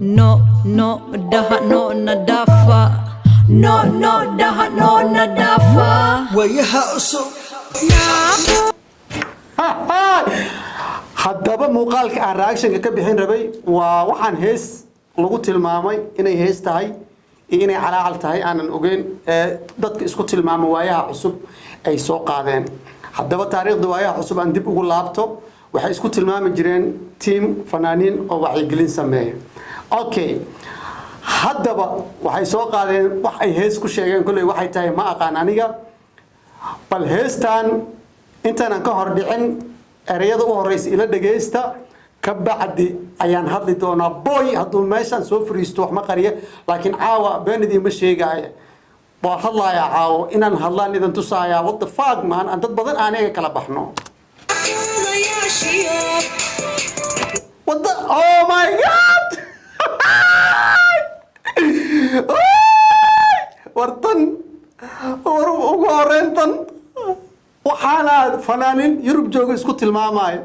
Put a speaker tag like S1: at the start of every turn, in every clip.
S1: No, no, daha no nadafa. No, no, daha no nadafa.
S2: wayaha cusub haddaba muuqaalka aan reactionka ka bixin rabay waa waxaan hees lagu tilmaamay inay hees tahay iyo inay calaacal tahay aanan ogeyn dadka isku tilmaama waayaha cusub ay soo qaadeen haddaba taariikhda waayaha cusub aan dib ugu laabto waxay isku tilmaami jireen team fanaaniin oo wacyigelin sameeya okay haddaba waxay soo qaadeen wax ay hees ku sheegeen kulay waxay tahay ma aqaan aniga bal heestan intaan ka hor dhicin erayada u horeysa ila dhageysta ka bacdi ayaan hadli doonaa boy hadduu meeshan soo fariisto wax ma qariya laakiin caawa beenidii ma sheegaya waa hadlaaya caawo inaan hadlaan idan tusaaya what the fuck man aan dad badan aan iga kala baxno what the oh my god wartan ugu horeyntan waxaana fanaanin Yurub jooga isku tilmaamayo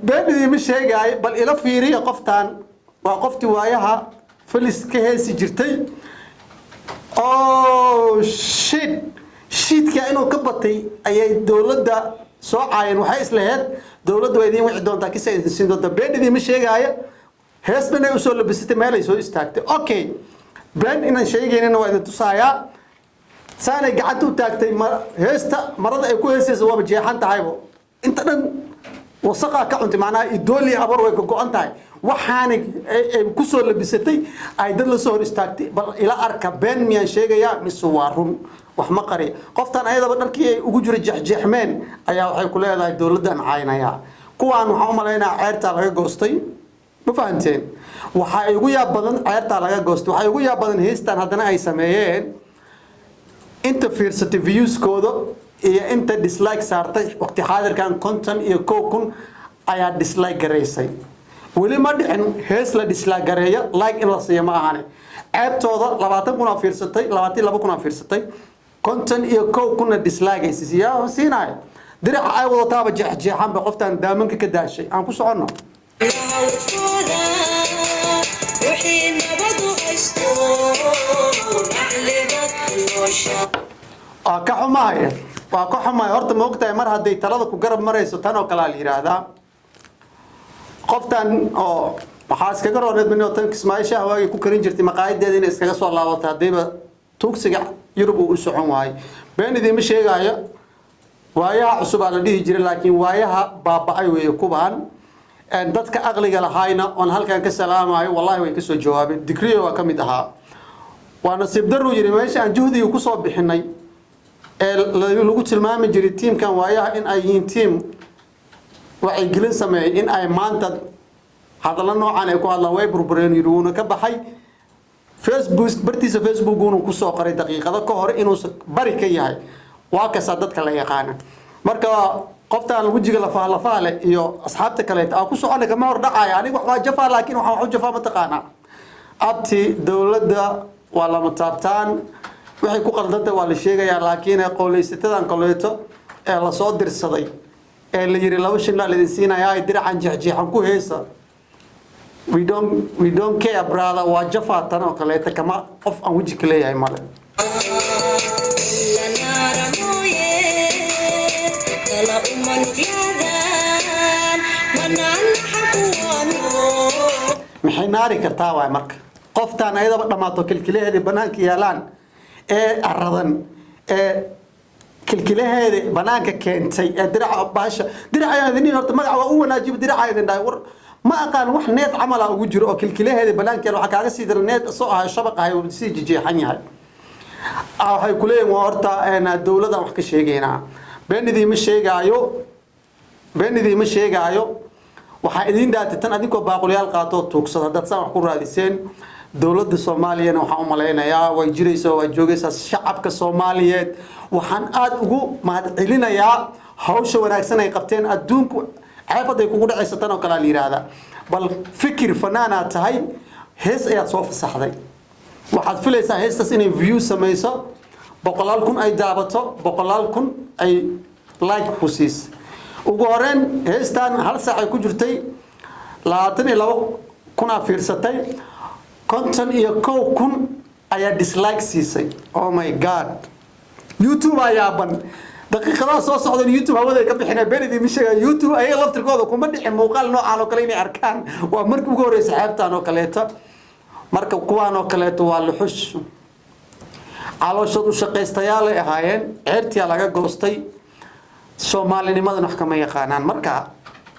S2: beenidii ma sheegay bal ila fiiriyo qoftan waa qofti waayaha Felis ka heesi jirtay oh shit ka inuu ka batay ayay dawladda soo caayeen waxay islahayd dawladdu way idin wixii doontaa kisay idin siin doontaa beenidii ma sheegay hees banay u soo labisatay meel ay soo istaagtay okay been inaan sheegaynina waa idin tusaaya saanay gacanta u taagtay heesta marada ay ku heesayso waa jeexan tahaybo inta dhan wasaqa ka cunti macnaa idooli abar way ka go'an tahay waxaan ay ku soo labisatay ay dad la soo hor istaagtay bal ila arka been miyaan sheegaya mise waa run wax ma qari qoftan ayadaba dharkii ay ugu jira jeexjeexmeen ayaa waxay ku leedahay dawladdan caynaya kuwaan waxa u maleynaa ceerta laga goostay ma fahanteen waxa ay ugu yaab badan ceerta laga goostay waxa ay ugu yaab badan heestan haddana ay sameeyeen inta fiirsatay views-kooda iyo inta dislike saartay waqti xaadirkan content iyo kookun ayaa dislike gareysay weli ma dhicin hees la dislike gareeya like in la siiyo ma ahane ceebtooda 20 kun fiirsatay 22 kun fiirsatay content iyo kookuna dislike ay siiyay siinay diraca ay wadataaba jeexjeexan ba qoftan daamanka ka daashay aan ku socono ka xumahay horta ma ogtahay mar hadday talada ku garab marayso tan oo kale la yiraahdaa qoftan oo waxaa iskaga rooneed min tan Ismaaciil waagi ku karin jirtay maqaayadeeda in iskaga soo laabato hadayba tuugsiga Yurub uu socon waay beenidii ma sheegayo waayaha cusub la dhihi jiray laakiin waayaha baaba'ay weey kubaan dadka aqliga lahayna on halkan ka salaamayo wallahi way ka soo jawaabeen digriyo waa kamid ahaa waana sibdaru yiri meesha aan juhdi ku soo bixinay lagu tilmaami jiray teamkan waayaha in ay yihiin team waxay gelin sameeyay in ay maanta hadalla noocan ay ku hadlaan way burbureen yiruna ka baxay Facebook bartiisa Facebook uu ku soo qoray daqiiqado ka hor inuu bari ka yahay waa ka dadka la yaqaan marka qoftaan wajiga la faale iyo asxaabta kale ay ku socon kama hor dhacay aniga wax jafa laakiin waxa jafa ma taqaana abti dawladda wala mataabtaan waxay ku qaldantay waa la sheegaya laakiin qowleysatadan kaleeto ee la soo dirsaday ee la yiri laba shin la idin siinaya ay diracan jeexjeexan ku heesa we don't care brother waa jafa tan oo kaleeto kama qof aan waji ka leeyahay male maxay naari kartaa waay marka qoftaan ayadaba dhamaato kilkilaheeda banaanka yaalaan ee aradan ee kilkilaheeda banaanka keentay ee diraca baasha diracaydin horta magac waa u wanaajiba diracaydin dhaay war ma aqaan wax need camal ah ugu jiro oo kilkilaheeda banaanka waxa kaaga sii dira need soo ah shabaq ah oo si jijeexan yahay waxay ku leeyeen horta dawladda wax ka sheegeynaa beenidii ma sheegaayo waxa idin daatay tan adinkoo baaqulyaal qaato tuugsada dad san wax ku raadiseen dawladda Soomaaliyeed waxa u maleynayaa way jiraysaa way joogaysaa shacabka Soomaaliyeed waxaan aad ugu mahadcelinayaa hawsha wanaagsan ay qabteen adduunku ceebad ay kugu dhacaysa tan oo kale la yiraahdaa bal fikir fanaana tahay hees ayaad soo fasaxday waxaad filaysaa heestas inay view samayso 100,000 ay daabato 100,000 ay like ku siis ugu horeen heestan hal saac ay ku jirtay 22 kunaa fiirsatay 51,000 ayaa dislike siisay. Oh my god, YouTube ayaa ban daqiiqadaha soo socdaan YouTube hawada ka bixinay beenidii mishiga YouTube ay laftirkooda kuma dhicin muuqaal noocan oo kale inay arkaan. Waa markii ugu horeysay xeebtaan oo kaleeta, marka kuwaan oo kaleeto waa luxush calooshad u shaqaystayaal ay ahaayeen, ceertiya laga goostay, Soomaalinimadan wax kama yaqaanaan. Marka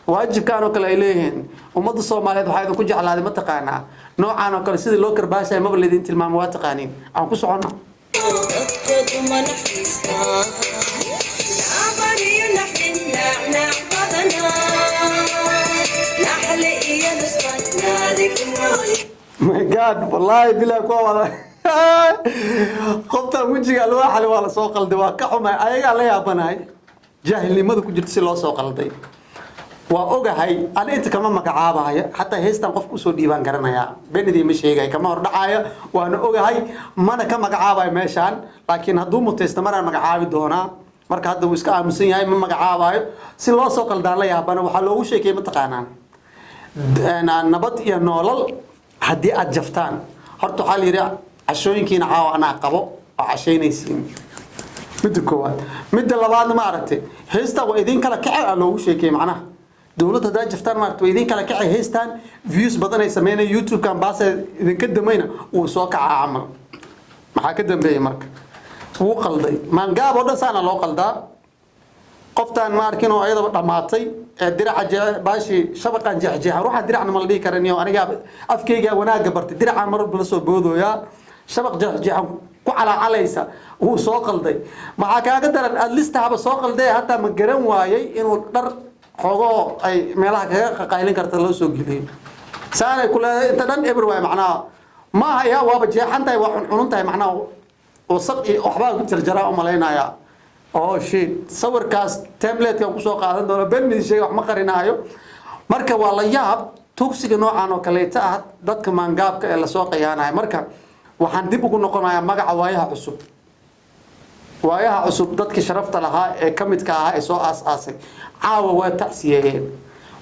S2: waajibkaan oo kale ay leeyihiin ummadda Soomaaliyeed waxay idin ku jeclaaday ma taqaanaa noocan oo kale sidii loo karbaashay maba leedin tilmaamo waa taqaaniin. Aan ku socono my god wallahi bilaa ku wada qofta wajiga alwaaxa waa la soo qalday waa ka xumay ayaga la yaabanahay jaahilnimada ku jirta si loo soo qalday. waa ogahay aan inta kama magacaabayo hatta heestan qof ku soo dhiibaan garanaya beenidii ma sheegay kama hor dhacaya waana ogahay mana ka magacaabayo meeshan laakiin hadduu muteysta maraan magacaabi doonaa marka hadda uu iska aamusan yahay ma magacaabayo si loo soo qaldaan la yaabana waxa loogu sheekay ma taqaanaan nabad iyo noolal haddii aad jaftaan horta waxaa la yidhi cashooyinkiina caawa anaa qabo oo cashaynaysiin midda koowaad. midda labaadna ma aragtay heestan waa idin kala kacay aa loogu sheekay macnaha dowladda haddaa jaftaan maaragtay waa idin kala kacay heestan views badan ay sameynay YouTube-kan baase idinka damayna wuu soo kacaa camal. maxaa ka dambeeyey marka wuu qalday maangaab oo dhan saana loo qaldaa. qoftaan ma arkin oo ayadaba dhamaatay diraca baashi shabaqan jeexjeexa ruuxa diracna ma la dhihi karaniyo aniga afkayga wanaaga bartay diraca mar walba la soo boodooyaa shabaq jeexjeexan ku calaacalaysa wuu soo qalday. maxaa kaaga daran aad listahaba soo qalday hataa ma garan waayay inuu dhar xoogoo ay meelaha kaga qaylin karta loo soo geliyay saanay kule inta dhan eber waay macnaha maaha yaa waaba jeexan tahay waa cuncunun tahay macnaha wasaq iyo waxbaa ku jarjaraa u malaynayaa. oh shit sawirkaas template-ka ku soo qaadan doona been mid sheegay wax ma qarinaayo. marka waa la yaab tugsiga noocan oo kaleeta ah dadka maangaabka ee la soo qiyaanayo. marka waxaan dib ugu noqonayaa magaca waayaha cusub. waayaha cusub dadkii sharafta lahaa ee ka midka ahaa ee soo aas-aasay caawa waa tacsiyeeyeen.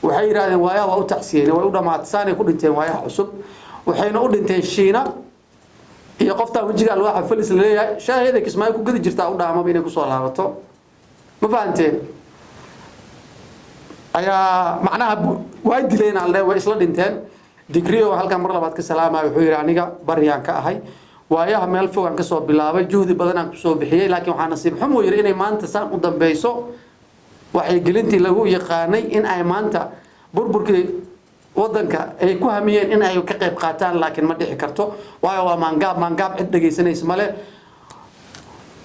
S2: waxay yiraahdeen waayaha waa u tacsiyeeyeen way u dhamaatay saanay ku dhinteen waayaha cusub waxayna u dhinteen Shiina iyo qofta wajiga alwaaxa falis leeyahay shaahida kismaayo ku gadi jirtaa u dhaamaba inay ku soo laabato ma fahanteen ayaa macnaha way dileen alle way isla dhinteen. digriyo halkan mar labaad ka salaamay wuxuu yiri aniga bariyaan ka ahay waayaha meel fog aan ka soo bilaabay juhdi badan aan ku soo bixiyay laakiin waxaa nasiib xumo yiri inay maanta saan u dambayso waxay gelintii lagu yaqaanay in ay maanta burburkii wadanka ay ku hamiyeen in ay ka qayb qaataan laakiin ma dhici karto waayo waa maangaab cid dhageysanaysa male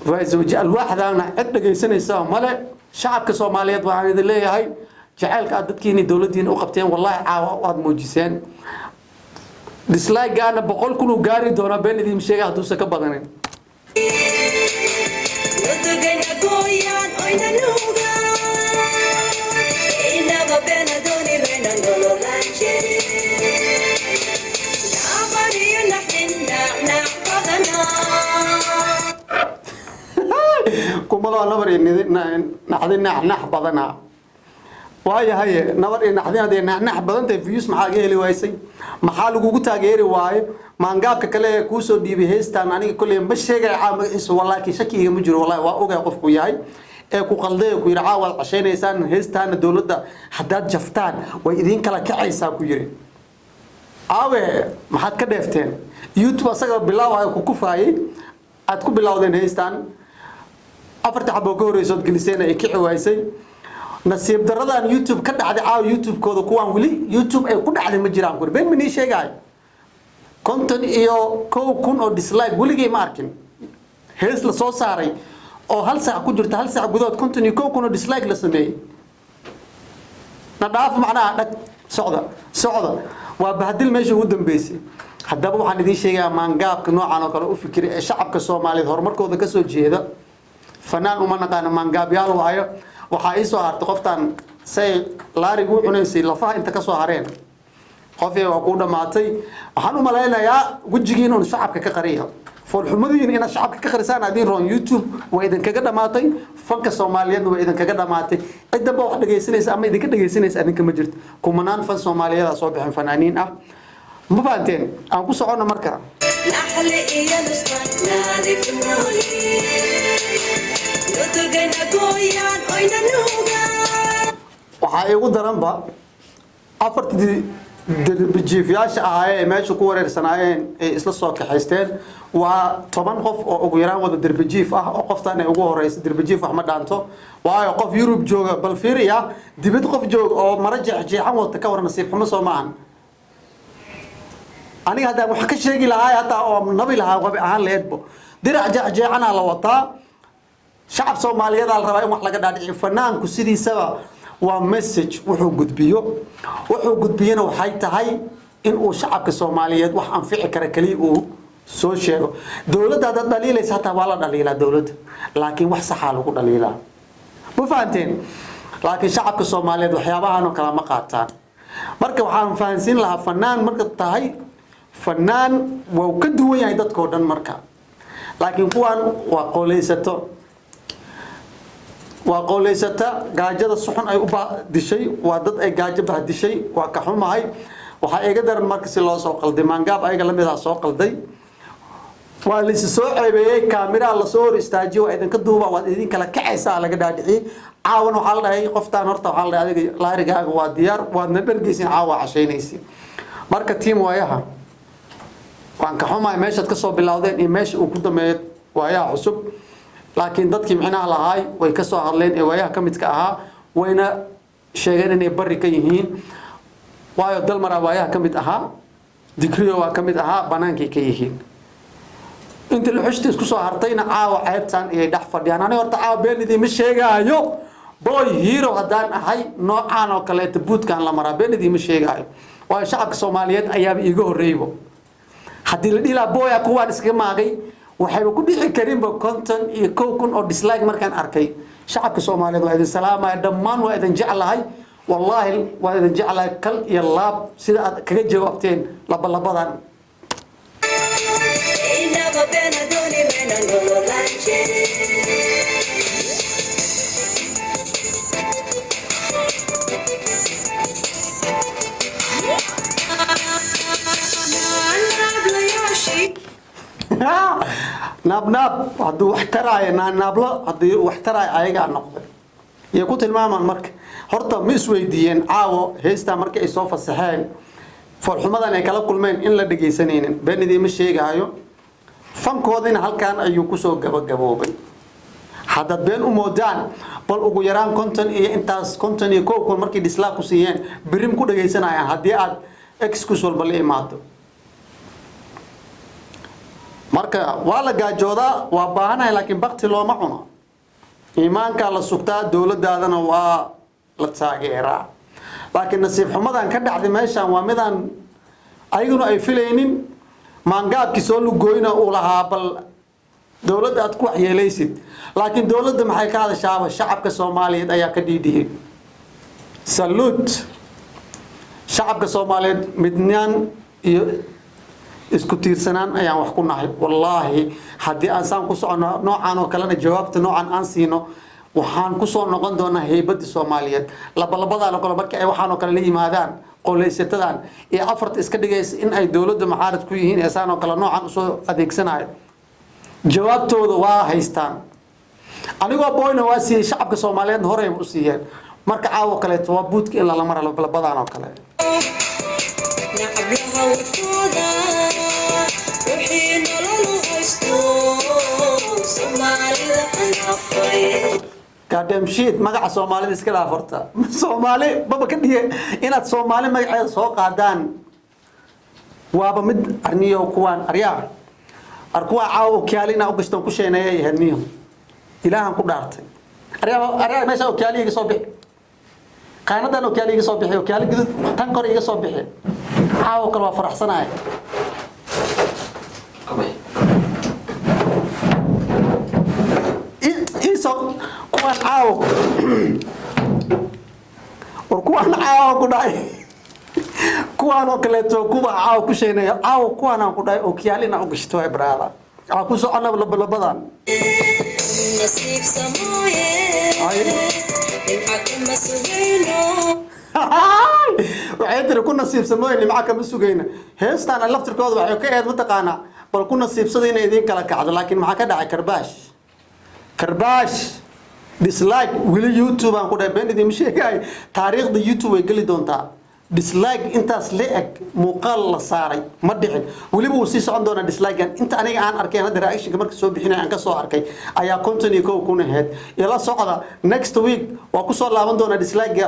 S2: فايزوج الواحد عد جيسنيسا ماله شعب كصوماليات وعند اللي هاي جعلك عددكيني دولتين وقبتين والله عواد موجسين ديسلايك أنا بقول كله جاري دونا بين ذي مشي قاعد توسك بدنين كمالو نبري نحن نح بدنا واي هاي نبري نحن هذه نح بدن تفيوس محاجة اللي وايسي محل وجود تاجيري واي ما نجاب كله كوسو دي بهستان أنا كل يوم بس شيء عام والله كشكي مجرو والله وأوجع قف وياي ku qalday ku yiraahdo wal qasheynaysan heestaan dawladda hadaad jaftaan way idin kala kacaysaa ku yiri aawe maxaad ka dheefteen YouTube asaga bilaaw ku kufaayay aad ku bilawdeen heestaan afarta xabo ka horeysood geliseen ay kici waysay nasiib daradan YouTube ka dhacday YouTube kooda kuwaan wali YouTube ay ku dhacday ma jiraan ku been mini sheegay content iyo kun oo dislike waligay ma arkin hees la soo saaray oo hal saac ku jirta hal saac gudood content iyo kun oo dislike la sameeyay nadaaf macnaha dhag socda waa bahdil meesha ugu dambeysay haddaba waxaan idin sheegayaa maangaabka noocan oo kale u fikir ee shacabka Soomaaliyeed horumarkooda ka soo jeeda fanaan uma naqaan maangaabyaal waayo waxa ay soo hartay qoftan say laarigu cunaysay lafaha inta ka soo hareen qofay waa ku dhamaatay waxaan u maleynayaa wajigiina uu shacabka ka qariyo فالحمدين إن الشعب كخرسان عادين رون يوتيوب وإذا كجدا ماتي فنك الصوماليين وإذا كجدا ماتي إذا بواحد جيسنيس أما إذا كده جيسنيس أنا كمجرد كمنان فن صوماليين أصابهم فنانين ma fahanteen aan ku socono marka
S1: لأحلى إيا نسخن نادك نولي نتغنى قويان أين نوغا
S2: waxaa igu daranba afartii darbijiifyaasha ahaayee ee meesha ku wareersanaayeen ee isla soo kaxaysteen waa 10 qof oo ugu yaraan wada darbijiif ah oo qoftan ay ugu horeysa darbijiif wax ma dhaanto waayo qof Yurub jooga bal fiiriya dibad qof jooga oo mara jeexjeexan wata ka waran nasiib xumo Soomaan aniga hadda wax ka sheegi lahaa hata oo nabi lahaa qabi ahaan leedbo dirac jeexjeexana la wataa shacab Soomaaliyeed la rabaa in wax laga dhaadhiciyo fanaanku sidiisaba waa message wuxuu gudbiyana waxay tahay in uu shacabka Soomaaliyeed wax anfici kara kaliya uu soo sheego dawladda dad dhaliilaysa hata waa la dhaliilaa dawladda laakiin wax sax ah lagu dhaliilaa ma fahanteen laakiin shacabka Soomaaliyeed waxyaabahan oo kala ma qaataan marka waxaan fahansin lahaa fanaan marka tahay fanaan waa ka duwan yahay dadkoo dhan marka laakiin kuwan waa qooleysata gaajada suxun ay u baadishay waa dad ay gaajo baadishay waa ka xumahay waxa iga daran marka si loo soo qalday maangaab ayaga la mid ah soo qalday waa la soo ceebeeyay kaamira la soo hor istaajiyo waa idinka duuba waa idin kala kacaysa laga dhaadhiciyay caawan waxa la dhahay qoftaan horta waxa la dhahay adiga laarigaaga waa diyaar waadna dhargeysin caawa cashaynaysi marka tiim waayaha waan ka xumahay meeshaad ka soo bilowdeen in meesha uu ku dameeyo waayaha cusub laakiin dadkii micnaha lahaay way ka soo hadleen ee waayaha kamidka ahaa wayna sheegeen inay bari ka yihiin waayo dalmara waayaha kamid ahaa dikriyo waa kamid ahaa banaankii ka yihiin inta la xushta isku soo hartayna caawa ceebtan iyo dhax fadhiyaan aniga horta caawa beenidii ma sheegaayo boy hero hadaan ahay noocaan oo kale tabuudkan la maraa beenidii ma sheegaayo waayo shacabka Soomaaliyeed ayaa iiga horeeybo hadii la dhila boya kuwaan iska maagay waxay ku dhici karinba konton iyo 1000 oo dislike markaan arkay shacabka Soomaaliyeed waa idin salaamay dhammaan waa idin jeclahay wallahi waa idin jeclahay kal iyo laab sida aad kaga jawaabteen labadan inaba bena doni mena no lanche nabnab haduu wax taraay nablo hadii wax taraay ayaga noqday iyo ku tilmaamaan marka horta ma isweydiiyeen caawo heesta markii ay soo fasaxeen farxumadan ay kala kulmeen in la dhageysanaynin beenidii ma sheegaayo fankoodina halkaan ayuu ku soo gabagaboobay hadda been u moodaan bal ugu yaraan konton iyo intaas konton iyo 1000 markii dislike ku siiyeen birim ku dhageysanayaan hadii aad excuse walba la imaado marka waa la gaajooda waa baahanahay laakiin baqti looma cuno iimaanka la sugtaa dawladdaadana waa la taageeraa laakiin nasiib xumadan ka dhacday meeshan waa midaan ayaguna ay filaynin maangaabki soo lugooyna uu lahaa bal dawladda aad ku waxyeelaysid laakiin dawladda maxay ka hadashaa shacabka Soomaaliyeed ayaa ka dhiidhiyay salute shacabka Soomaaliyeed midnaan iyo isku tiirsanaan ayaan wax ku nahay wallahi hadii aan saan ku socono noocaan oo kale jawaabta noocaan aan siino waxaan ku soo noqon doonaa heybada Soomaaliyeed labada kale markii ay waxaan oo kale la yimaadaan qowleysatadan iyo afarta iska dhigaysa in ay dawladda muxaarad ku yihiin eesaan oo kale noocaan soo adeegsanayo jawaabtooda waa haystaan anigoo boyna waa siiyay shacabka Soomaaliyeed hore u siiyeen marka caawa kale waa buudka in la maro labadan oo kale قدام شيء مقع سومالي إسكلا فرتا سومالي بابا كديه إن السومالي مقع سوق عدان وابا مد أرنيه وكوان أريا أركوا عاو كيالينا وقشتون كشينا يهنيهم إلههم قدرت أريا ماشى وكيالي يصبح قاندان وكيالي يصبح وكيالي جد تنقر يصبح عاو كلوا فرح صناعي kuwan caawo kuwan caawo ku dhaay kuwan oo kale to kuwa caawo ku sheeynaya caawo kuwan aan ku dhaay oo kiyaalina u gashto ay brada aan ku socona labadan nasiib samooye in xakum masweeno waxay tiri ku nasiibsamooyin nimca kama sugayna heestaan laftirkooda waxay ka eed mataqaanaa bal ku nasiibsada inay idin kala kacdo laakiin maxaa ka dhacay karbaash dislike wili YouTube aan ku dhahay been idin sheegay taariikhda YouTube way gali doontaa dislike intaas leeg muuqaal la saaray ma dhicin waliba uu sii socon doona dislike inta aniga aan arkay hadda reaction markii soo bixinay aan ka soo arkay ayaa content iyo kuna head ila socda next week waa ku soo laaban doona dislike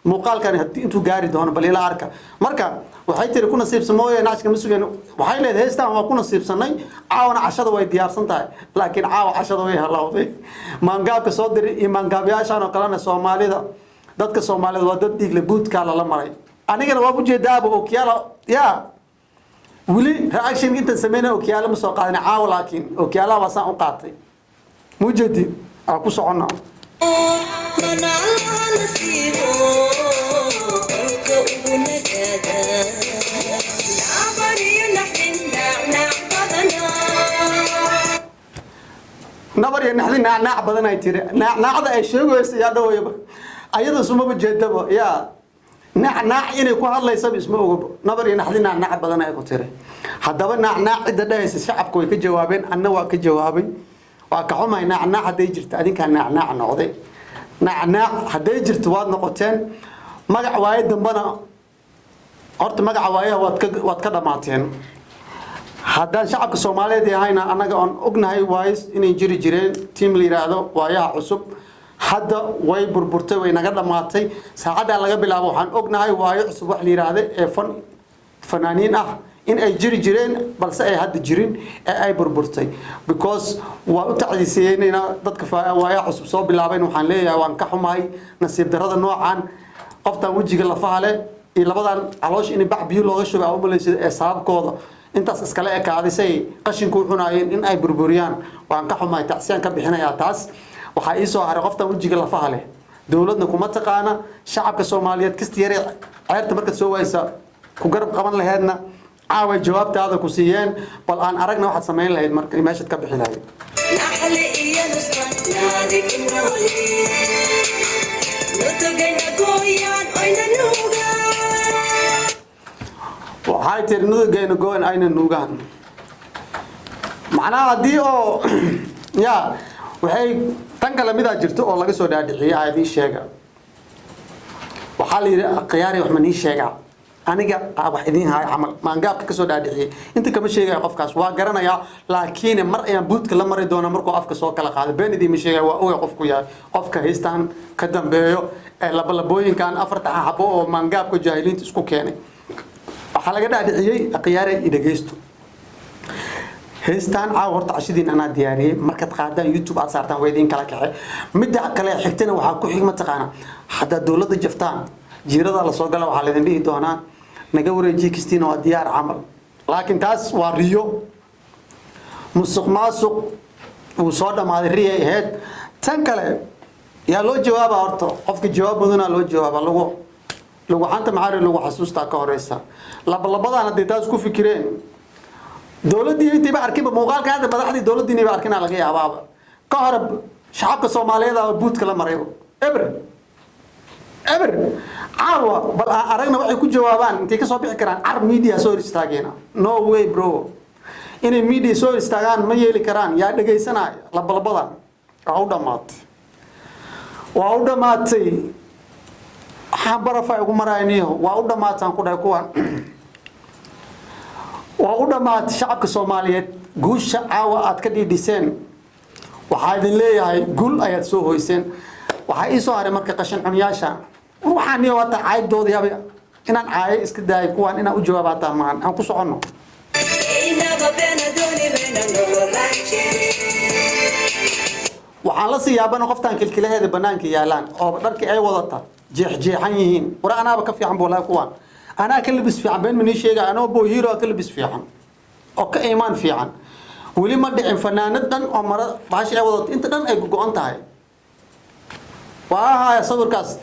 S2: muuqaalkan intuu gaari doono bal ila arka marka waxay tiri ku nasiibsamooyay naashka ma sugeen waxay leedahay heestaan waa ku nasiibsanay caawana cashada way diyaarsan tahay laakiin caawa cashada way halawday maangaabka soo diray iyo maangaabyaashan oo kalena Soomaalida dadka Soomaalida waa dad dhiig la buudka la maray anigana waa ujeedaaba ookiyaala ya wili reaction inta sameeyna ookiyaala ma soo qaadin caawa laakiin ookiyaala waa saan u qaatay mujadi aan ku soconnaa nabar iyo naxdin naac badan ay tiri naacda ay sheegayso yaa dhawayba ayada suma jeedaba ya naac inay ku hadlayso isma ogobo nabar iyo naxdin naac badan ay ku tiri hadaba naac ida dhaysa shacabku way ka jawaabeen anna waa ka jawaabay waa ka xumay naac haday jirto adinka naac noqday naac haday jirto waad noqoteen magac waaye dambana horta magac waaye waad ka dhamaateen haddaan shacabka Soomaaliyeed yahayna anaga aan ognahay waayis inay jiri jireen team la yiraahdo waayaha cusub hadda way burburtay way naga dhamaatay saacada laga bilaabo waxaan ognahay waayo cusub wax la yiraahdo ee fanaaniin ah in ay jiri jireen balse ay hadda jirin ee ay burburtay because waa u tacdiisayeen dadka waayaha cusub soo bilaabeen waxaan leeyahay waan ka xumahay nasiib darrada noocan qoftan wajiga lafaha leh iyo labadan caloosh in bac biyo looga shubo ama leeyahay ee sababkooda intaas iskala ekaadisay qashinku xunaayeen in ay burburiyaan waan ka xumahay tacsiyaan ka bixinaya taas waxa ii soo haray qoftan wajiga lafaha leh dawladna kuma taqaana shacabka Soomaaliyeed kasta yare ceerta marka soo waysa ku garab qaban lahaydna caaway jawaabtaada ku siiyeen bal aan aragna waxaad sameyn lahayd marka meeshad ka bixin lahayd naxli iyo nusran naadig inawli nutugana gooyaan ayna nuugaan waxay tir nutugana gooyaan ayna nuugaan macnaha hadii oo ya waxay tan kala mid ah jirto oo laga soo dhaadhiciyay aadii sheega waxa la yiri qiyaari wax ma nii sheega aniga wax idin haay amal maangaabka ka soo dhaadhiciyay inta kama sheegay qofkaas waa garanaya laakiin mar ayaan buudka la maray doona markuu afka soo kala qaado been idin ma sheegay waa oo qofku yahay qofka heestan ka dambeeyo ee labalabooyinkan afarta xabo oo maangaabka jaahiliinta isku keenay waxa laga dhaadhiciyay qiyaari idageysto heestan horta cashidiin ana diyaariyay marka qaadaan YouTube aad saartaan way idin kala kacay midda kale xigtana waxa ku xigma taqaana hada dawladda jaftaan jiirada la soo gala waxa la idin dhihi doonaa naga wareeji Kristina waa diyaar amal laakiin taas waa riyo musuq uu soo dhamaaday riyo aheed tan kale yaa loo jawaaba horta qofka jawaab badana loo jawaaba lagu xanta maxaa lagu xasuusta ka horeysa labadana hadii taas ku fikireen dawladii intii ba arkay muuqaalka hadda madaxdii dawladii ba arkina laga yaabaa ka hor shacabka Soomaaliyeed oo buudka la maray eber caawa bal aragna waxay ku jawaabaan intee ka soo bixi karaan ar media soo istaageena no way bro inay media soo istaagaan ma yeeli karaan yaa dhageysanay labalabada waa u dhamaatay waxaan barafay ugu marayniyo waa u dhamaataan ku dhahay kuwan waa u dhamaatay shacabka Soomaaliyeed guusha caawa aad ka dhidhiseen waxa idin leeyahay gul ayaad soo hoyseen waxa ii soo haray marka qashin xunyaasha waxaan iyo wata caaydood yaab inaan caay iska daay kuwan inaan u jawaabataa maan aan ku socono waxaan la siyaabana qoftan kilkilaheeda banaanka yaalaan oo dharkii ay wadata jeexjeexan yihiin quraanaaba ka fiican boolaa kuwan أنا أكلم بس في عم بين مني شيء أنا أبو هيرو أكلم بس في عم أو كإيمان في عم ولي ما دعم فنان دن أمر بعش عوضت أنت دن أجو أنت هاي وها صبر كاس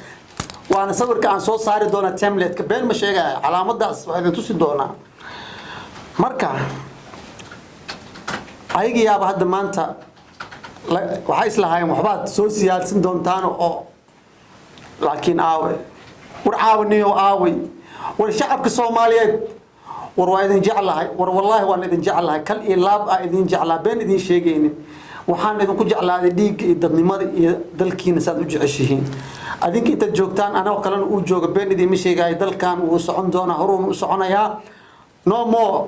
S2: وأنا صبر كان صوت صار دونا تملت كبين مش شيء علامة داس وهذا توصل دونا مركا هيجي يا بعد ما أنت وحيس لهاي محبات سوسيال سندون تانو أو لكن war caawinayo aaway war shacabka Soomaaliyeed war waa idin jeclahay war wallahi waan idin jeclahay kal iyo laab ah idin jeclaa been idin sheegaynin waxaan idinku jeclaaday dhiigga iyo dadnimada iyo dalkiina saad u jeceshihiin adinka inta joogtaan anoo kalena uu jooga been idin ma sheegay dalkan uu socon doona horuun u soconayaa no more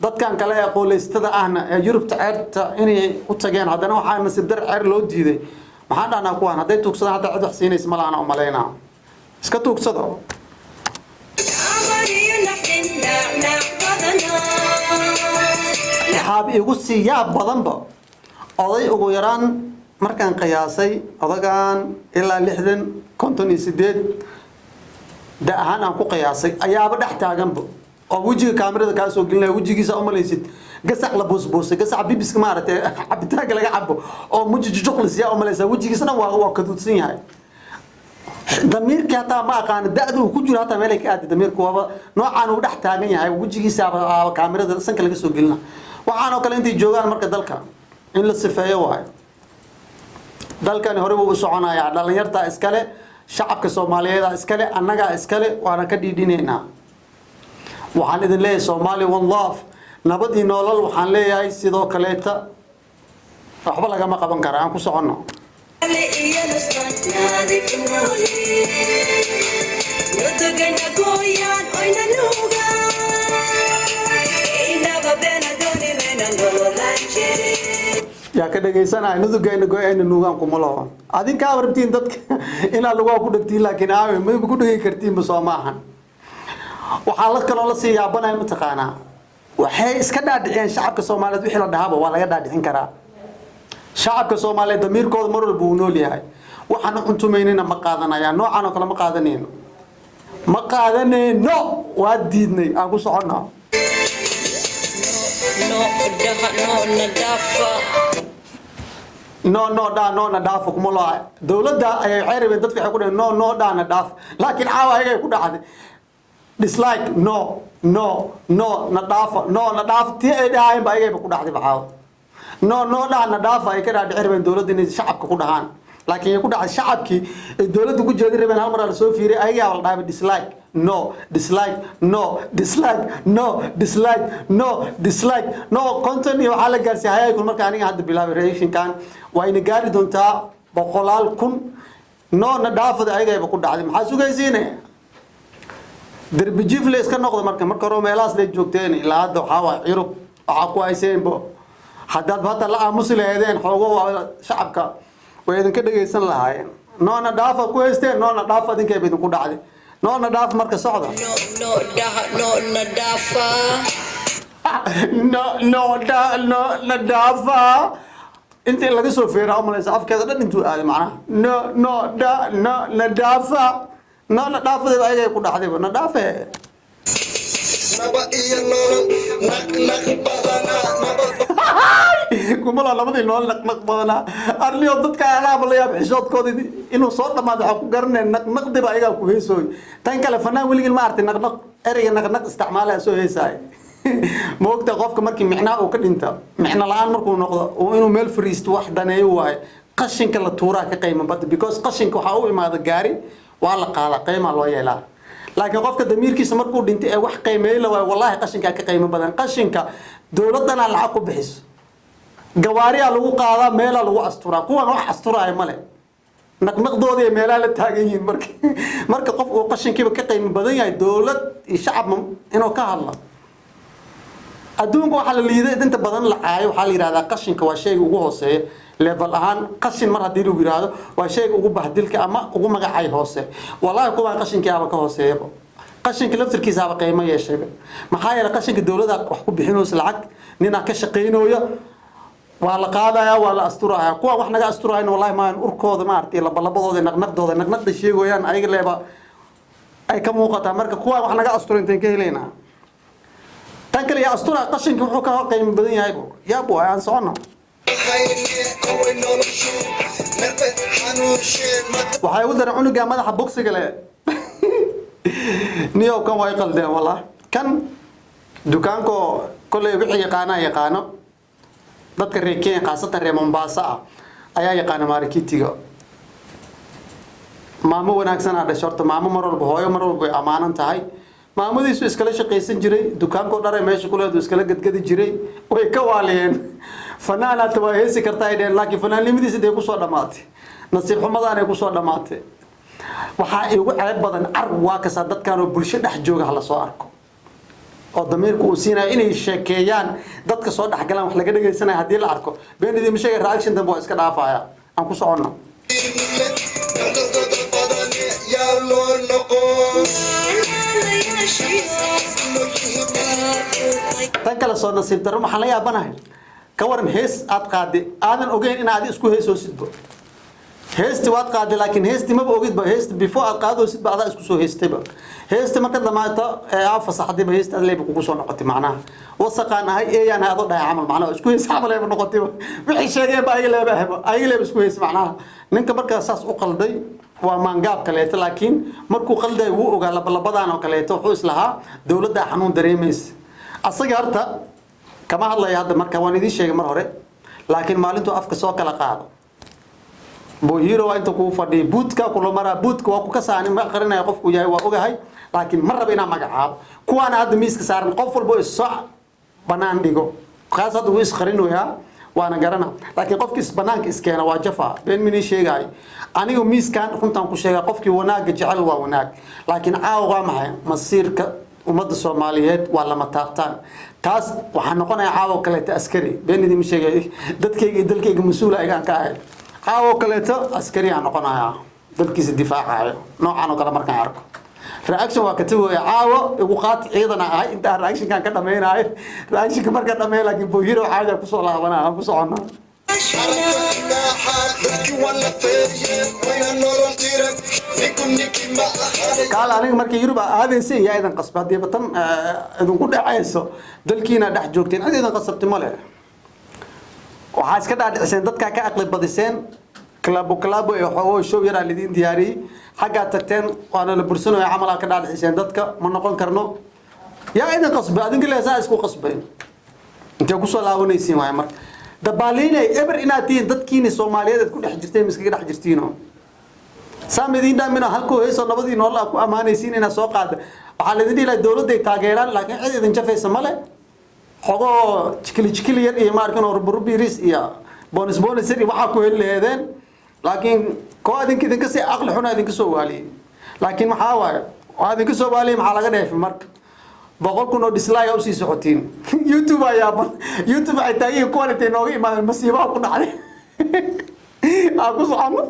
S2: dadkan kale ee qoleystada ahna ee Yurubta ceerta inay u tageen hadana waxaa nasiib dar ceer loo diiday maxaan dhahnaa kuwan hadday tuugsadaan hadda cid wax siinaysa ma laana u maleynaa iska tuugsado waxaab igu siiyaa badanba oday ugu yaraan markaan qiyaasay odagan ilaa 60 58 da ahaan aan ku qiyaasay ayaaba dhex taaganba oo wajiga kaamirada ka soo gelinay wajigiisa u malaysid gasac la boosboosay gasac bibiska maartay cabitaanka laga cabo oo mujijuqlis yaa u malaysa wajigiisana waa ka dudsan yahay damiirka hataa ma aqaan daadu ku jiro hataa meel ka aad damiirku waaba noocaan uu dhex taagan yahay wajigiisa kaamirada sanka laga soo gelina waxaan oo kale intii joogaan marka dalka in la sifeeyo waay dalkan hore uu soconayaa dhalinyarta iskale shacabka Soomaaliyeed iskale annaga iskale waana ka dhiidhineynaa waxaan idin leeyahay Soomaali one love nabadii nolol waxaan leeyahay sidoo kaleeta waxba laga ma qaban karo aan ku socono yaa ka dhageysanay nudugayna gooyayna nuugaan kuma laho adinka abartiin dadka ina lagu ku dhagtiin laakiin aawe ma ku dhagey kartiin ma Soomahan waxa la kala la sii yaabanay ma taqaana waxay iska dhaadhiceen shacabka Soomaaliyeed wixii la dhahaaba waa laga dhaadhicin karaa shacabka Soomaaliyeed damiirkooda mar walba uu nool yahay waxaan cuntumeynina ma qaadanayaan noocan oo kale ma qaadanayno waa diidnay aan ku soconaa no nadaafo kuma loo dawladda ay xeeribeen dadka waxay ku dhaheen no nadaaf laakiin caawa ay ku dhacday dislike no nadaaf tii ay dhaayeen ba ay ku dhacday caawa no nadaaf ay ka dhaadhicireen dawladda inay shacabka ku dhahaan laakiin ay ku dhacay shacabkii ay dawladda ku jeedin rabeen hal mar la soo fiiray ayaga la dhaabay dislike no content iyo waxa la gaarsiiyay hay'ad marka aniga hadda bilaabay reaction-kan waa in gaari doontaa 100,000 no nadaafada ayaga ku dhacday maxaa sugaysiinay darbijifle iska noqdo marka hore meelaas la joogteen ilaa hadda waxa waa Yurub waxa ku hayseenbo haddaad bata la aamusi lahaydeen xoogo shacabka way idinka dhageysan lahaayeen no nadaafad ku haysteen no nadaafad idinka ay idinku dhacday no nadaaf marka socda nadaafa inta laga soo feeraa u malaysa afkeeda dhan intuu aaday macnaha nadaafa nadaafada ayay ku dhacday nadaafe kuma la labadii nool naq badana arliyo dadka alaab la yaab xishoodkoodii inuu soo dhamaado waxa ku garanay naqdiba ayaga ku heesooy tan kale fanaan waligiin ma artay naq ereyga naq isticmaalaya soo heesaay moogta qofka markii micnaa uu ka dhinta micna la'aan markuu noqdo oo inuu meel fariisto wax daneeyo waay qashinka la tuuraa ka qiimo badan because qashinka waxa uu imaado gaari waa la qaala qiimo loo yeelaa laakiin qofka damiirkiisa markuu dhintay ee wax qiimeeyay waa wallahi qashinka ka qiimo badan qashinka dawladana lacag ku bixiso gawaariya lagu qaadaa meel lagu asturaa kuwan wax asturaay male naqnaqdoodii meelaha la taagan yihiin marka qof uu qashinkiiba ka qiimo badan yahay dawlad iyo shacab inuu ka hadlo adduunka waxa la liiday inta badan la caayo waxa la yiraahdaa qashinka waa shayga ugu hooseeya level ahaan qashin mar hadii lagu yiraahdo waa shayga ugu bahdilka ama ugu magacay hoose wallahi kuwa qashinka aba ka hooseeya qashinka laftirkiisa aba qiimo yeeshay maxaa yeelay qashinka dawladda wax ku bixinayso lacag nina ka shaqeynooyo waa la qaadaya waa la asturaaya kuwa wax naga asturaayna wallahi ma urkooda ma artay labalabadooda naqnaqda sheegayaan ayaga leeba ay ka muuqataa marka kuwa wax naga asturinteen ka heleena tan kale yaa astura qashinka wuxuu ka qiimo badan yahay yaabo aan socono waxay u daran cunuga madaxa boksiga leh niyo kan way qaldeen wallah kan dukaanko kulay wixii yaqaano dadka reekeen qaasatan reer Mombasa ayaa yaqaan marketiga maamo wanaagsan aa dhashay horta maamo mar walba hooyo mar walba way amaanan tahay maamadiisu iskala shaqaysan jiray dukaanko dhar ay meesha kuleedu iskala gadgadi jiray way ka waaliyeen fanaanaad waa heesi kartaa ay dheen laakiin fanaannimadiisa dee kusoo dhammaatay nasiib xumadaanay kusoo dhammaatay waxaa igu ceeb badan arg waa kasaa dadkan oo bulsho dhex jooga hala soo arko oo damiirku uu siinayo inay sheekeeyaan dadka soo dhexgalaan wax laga dhagaysanayo haddii la arko been idiima sheegay reaction dambe waa iska dhaafaya aan ku soconno tan kale soo nasiib darro waxaan la yaabanahay ka waran hees aad qaaday aadan ogeyn inaad isku heesoosidba heesti waad qaaday laakiin heesti maba ogidba heesti before aad qaadoosidba adaa isku soo heestayba heesti marka dhamaato ee aa fasaxdayba heesti aad leeba kugu soo noqotay macnaha wasaqaan ahay eeyaan adoo dhahay camal macnaha isku hees camal ayba noqotayba wixii sheegeen ba ayaga leeba isku hees macnaha ninka markaa saas u qalday waa maangaab kaleeto laakiin markuu qalday wuu ogaa labalabadaan oo kaleeto wuxuu islahaa dowladda xanuun dareemaysa asaga horta kama hadlaya hadda marka waan idiin sheegay mar hore laakiin maalintuu afka soo kala qaado boohiro waa inta kuu fadhiya buudka kula maraa buudka waa ku ka saani ma qarinaya qofku yahay waa ogahay laakiin ma raba inaan magacaabo kuwaana hadda miiska saaran qof walbo is-soo banaan dhigo kaas hadda wuu isqarinoyaa waana garana laakiin qofki banaanka iskeena waa jafa been minii sheegaayo aniga miiskan runtaan ku sheegaa qofkii wanaaga jecel waa wanaag laakiin caawa waa maxay masiirka ummadda Soomaaliyeed waa lama taabtaan taas waxaa noqonaya caawa kaleeto askari been idin sheegay dadkayga iyo dalkayga mas'uul ayaan ka ahay caawa kaleeto askari aan noqonaya dalkiisa difaacayo noocan oo kale markaan arko reaction waa ka tagoya caawa ugu qaati ciidana ahay inta reaction kan ka dhameeyay reaction marka dhameeyay laakiin boohiro caadi ku soo laabanaa aan ku soconaa قال أنا مركي يروح هذا الشيء يا إذا قصبت دي بطن إذا كنت عايزه دلكينا دح جوكتين هذا إذا قصبت ماله وحاس كده عشان دتك كأقلب بديسين كلابو يحوي شو يرى الذين دياري حاجة تكتين وأنا البرسون يعمل كده عشان دتك ما نقول كرنو يا إذا قصب هذا كله أساس كو قصبين أنت قصوا لا ونيسي ما يمر دبالين إبر إناتين دتكيني سومالية تكون حجرتين مسكين حجرتينه سامدين دامنا هلكو هيسو نبدي نولا كو أمانيسين إن سوق هذا وحالدين إلى الدولة دي تاجران لكن عادي إذا نشوف سمالة حقو شكل يري ماركن أو ربي ريس يا بونس يري وحكو اللي هذين لكن كو هذين كذا كسي عقل حنا هذين كسو علي لكن محاور وهذين كسو علي محل غير في مرك بقول كنا ديسلايك أو سي سعوتين يوتيوب يا بن يوتيوب عتاقي كواليتي نوعي ما المصيبة كنا عليه أقول صحنا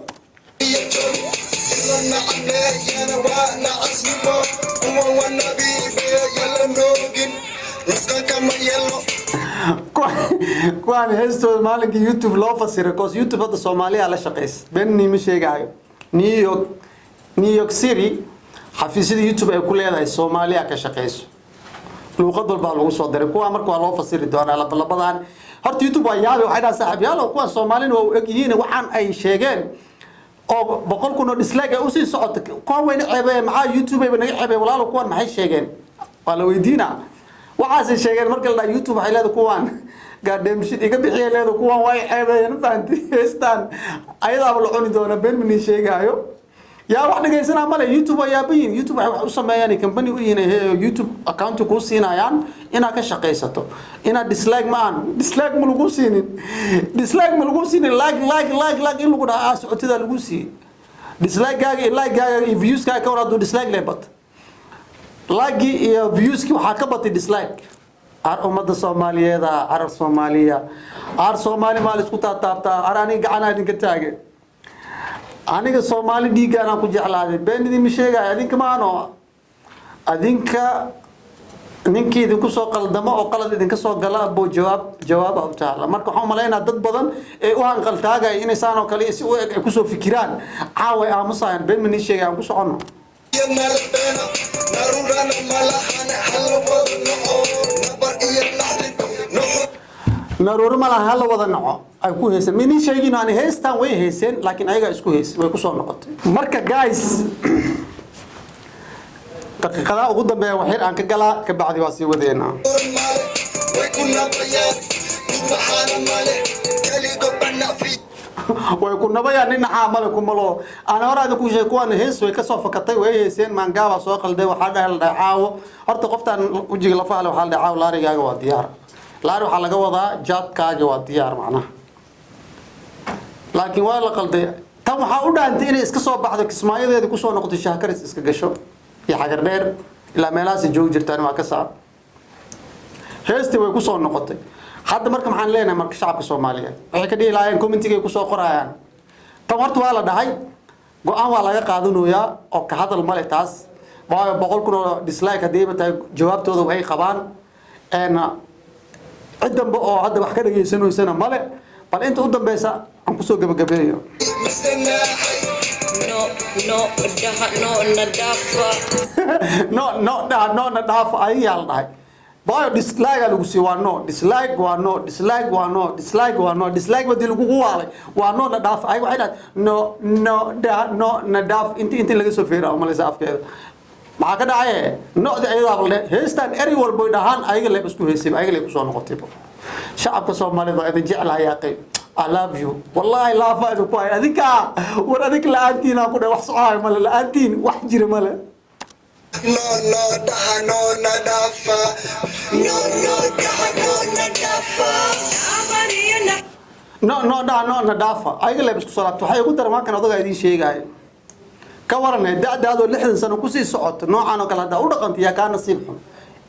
S2: كوان هستو مالك يوتيوب لو فسر كوس يوتيوب هذا الصومالي على شقيس بيني مش هيجايو نيويورك سيتي حفيزي يوتيوب كل هذا الصومالي كشقيس luuqad walba lagu soo diray kuwa marka waa loo fasiri doonaa labadaan horta youtube waa yaabi waxay saaxiibayaal oo kuwa Soomaaliyeed waa og yihiin waxaan ay sheegeen oo boqol kun oo dislike u sii socota kuwa weyn ceebay maxaa youtube ay naga ceebay walaalo kuwan maxay sheegeen waa la weydiinaa waxaas sheegeen marka la youtube waxay leedahay kuwan gaadheem shid iga bixiyay leedahay kuwan way ceebayeen faanti heestaan ayada la cuni doona been min sheegayo يا واحد جالسنا ماله يوتيوب يا بين يوتيوب وسمى يعني كمباني وين يوتيوب أكاونت كوسينا يعني إنا كشقيسته إنا ديسلايك مان ديسلايك ملقوسين ديسلايك ملقوسين لايك إنه كده أسعد هذا لقوسي ديسلايك جاي فيوز كاي كورا دو ديسلايك لبط لايك فيوز كي وحكبت ديسلايك أمة الصومالية هذا عرب صومالية عرب صومالي مالس كتا تابتا أراني قانا نكتاجي أنا كصومالي دي أنا كجعلاني بين دي مشيء أدينك ما أنا أدينك نينك إذا كسوق الدماء أو قلد إذا كسوق قلا أبو جواب أو تعالى مركو حملين ضد بدن وهن قلتاجا إنسان أو كليس كسوق فكران عاوي أمصان بين من الشيء أنا كسوق عنه نرور ما لها هلا وضنعه أكو هيسن مني شيء إنه أنا هيستان وين هيسن لكن أيها إسكو هيس ويكسر نقط مركا جايز دقيقة أقول بيا وحير عنك جلا كبعض واسي وذينا way ku nabayaan nin xaamale ku malo ana horaada ku sheeg kuwan hees way ka soo fakatay way heeseen maangaaba soo qalday waxa dhaal dhacaawo horta qoftan wajiga la faalo waxa dhacaaw laarigaaga waa diyaar laar waxa laga wadaa jaadkaaga waa diyaar macnaha laakiin waa la qalday tan waxa u dhaantay inay iska soo baxdo kismaayadeeda ku soo noqoto shaakaris iska gasho iyo xagar dheer ilaa meelahaas joog jirtaan waa ka saar heesti way ku soo noqotay hadda marka maxaan leenahay marka shacabka Soomaaliyeed waxay ka dhiilaayeen commentiga ku soo qorayaan tan horta waa la dhahay go'aan waa laga qaadanayaa oo ka hadal male taas waa 100 oo dislike hadii ba tahay jawaabtooda way qabaan cidanba oo hadda wax ka dhageysanaysana male bal inta u dambaysa aan ku soo gabagabeeyo no nadafa ay yaal dhahay boy dislike lagu si waa no dislike waa no dislike waa no dislike waa no dislike wadi lagu waalay waa no nadafa ay waxay dhahay no nadaf inta laga soo feeraa ma leeyahay afkeeda maxaa ka dhacay noocda ayada balde heestan eri walbo dhahan ayaga la isku heesay ayaga la ku soo noqotay shacabka Soomaaliyeed waa idin jecel hayaqay I love you wallahi la faa'id ku ay adinka war adik la aantina ku wax soo ma la aantin wax jira ma la
S3: no daha no nadafa no daha no nadafa
S2: no daha no nadafa ayaga la isku soo laabto waxay ugu darmaan kan odaga idin sheegay ka waranay da'daado 60 sano ku sii socoto noocan oo kala u dhaqantay ka nasiib xun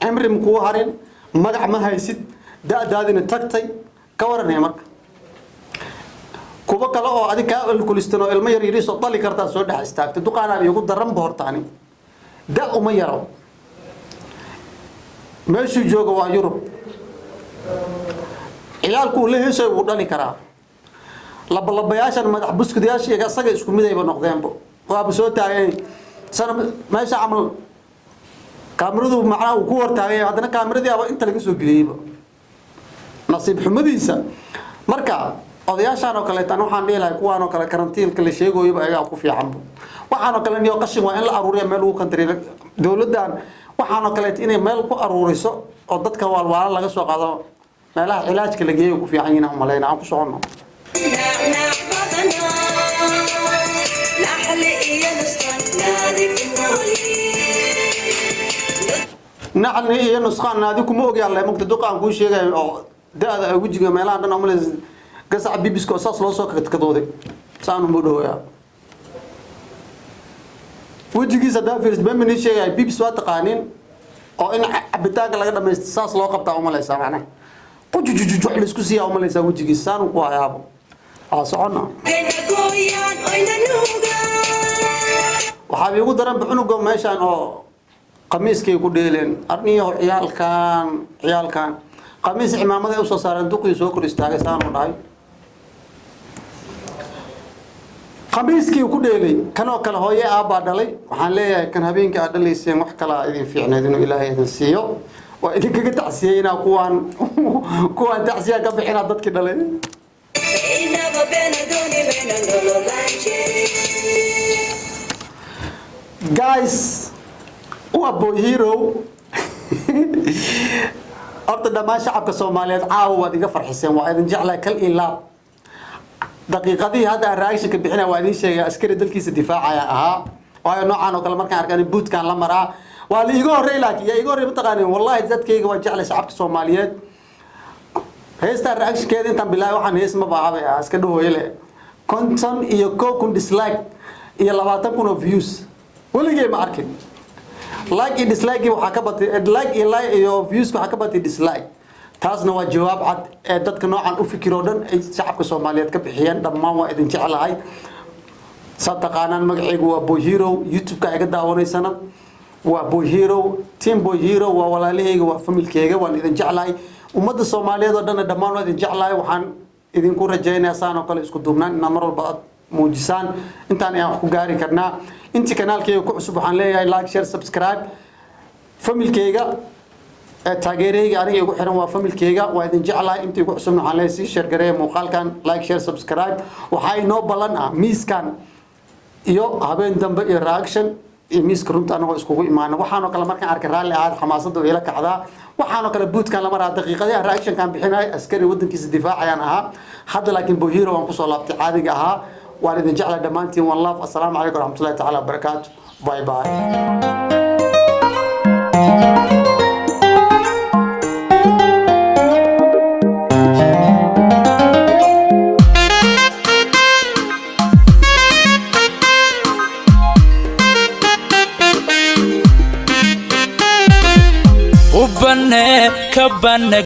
S2: amrim ku harin magac ma haysid da'daadina tagtay ka waranay marka kuba kale oo adika kulistano ilmo yar yar soo dali kartaa soo dhax istaagtay duqaana ay ugu daran boortaani da uma yaro meeshu jooga waa Yurub ciyaalku leeyahay uu dhali karaa labayaashan madax buskudiyaash iyaga asaga isku mid ay noqdeenbo waa soo taagay sana meesha amal kaamiradu macna uu ku hortaagay hadana kaamiradii aba inta laga soo galiyay nasiib xumadiisa marka odayaashan oo kale tan waxaan leeyahay kuwaan oo kale karantiilka la sheegayo ayaga ku fiican waxaan oo kale niyo qashin waa in la aruuriyo meel uu country dawladdan waxaan oo kale inay meel ku aruuriso oo dadka walwala laga soo qaado meelaha ilaajka la geeyo ku fiican yihiin aan maleynaa aan ku socono naxli iyo nusqan naadi kuma ogi alla mugta duqaan ku sheegay oo daada wajiga meelaha dhan amale gasac bibisko saas loo soo kadooday saan u dhawaa wajigiisa daafir bamini sheegay bibis waa taqaanin oo in cabitaanka laga dhameesto saas loo qabtaa uma leeysa macna qujujuju la isku siiyaa uma leeysa wajigiisa saan ku hayaabo socona waxa ugu daran buxunugo meeshan oo qamiiskay ku dheeleen arniyo ciyaalkan qamiis imaamada u soo saaran duqii soo kor istaagay saan u dhahay qamiiskii ku dheelay kanoo kale hooyo aabba dhalay waxaan leeyahay kan habeenkii aad dhalayseen wax kala idin fiicneed inuu Ilaahay idin siiyo waa idin kaga tacsiyayna kuwan tacsiya ka bixina dadkii dhalay guys waa boy hero horta dhamaan shacabka Soomaaliyeed caawa waad iga farxiseen waa idin jeclaa kal ilaab daqiiqadii hadda raashinka bixina waa idin sheegay askari dalkiisa difaacaya ahaa waayo noocan oo kale markaan arkaan bootkan la maraa waa la iga horeey laakiin iga horeey mataqaaneen wallahi dadkayga waa jeclay shacabka Soomaaliyeed heesta raashinkeeda intaan bilaay waxaan hees ma baabay iska dhawooyle konton iyo kun dislike iyo 20 kun views waligay ma arkin like iyo dislike waxa ka batay like iyo views waxa ka batay dislike taasna waa jawaab cad ee dadka noocan u fikiro dhan ay shacabka Soomaaliyeed ka bixiyeen dhammaan waa idin jecelahay sadaqanan magacaygu waa Boy Hero YouTube-ka iga daawanaysana waa Boy Hero team Boy Hero waa walaalahayga waa familkeyga waan idin jecelahay ummadda Soomaaliyeed oo dhan dhammaan waa idin jecelahay waxaan idin ku rajaynayaa saan oo kale isku duubnaan in mar walba muujisaan intaan aan ku gaari karnaa intii kanaalkayga ku cusub waxaan leeyahay like share subscribe familkeyga taageerayga aniga igu xiran waa familkeyga waa idin jecelahay intii ku cusub waxaan leeyahay share gareey muuqaalkan like share subscribe waxa inoo balan miiskan iyo habeen dambe iyo reaction miiska runta anagoo iskugu imaano waxaanoo kale markaan arkay raalli ahaad xamaasada ila kacdaa waxaanoo kale buudkan la maraa daqiiqadaha reactionkan bixinay askari wadankiisa difaacayaan ahaa hadda laakiin bohiro waan kusoo laabtay caadiga ahaa waan idin jeclay dhammaantiin one love assalaamu calaykum waraxmatullahi tacaala wabarakaatu bye bye
S4: وبنى كبنى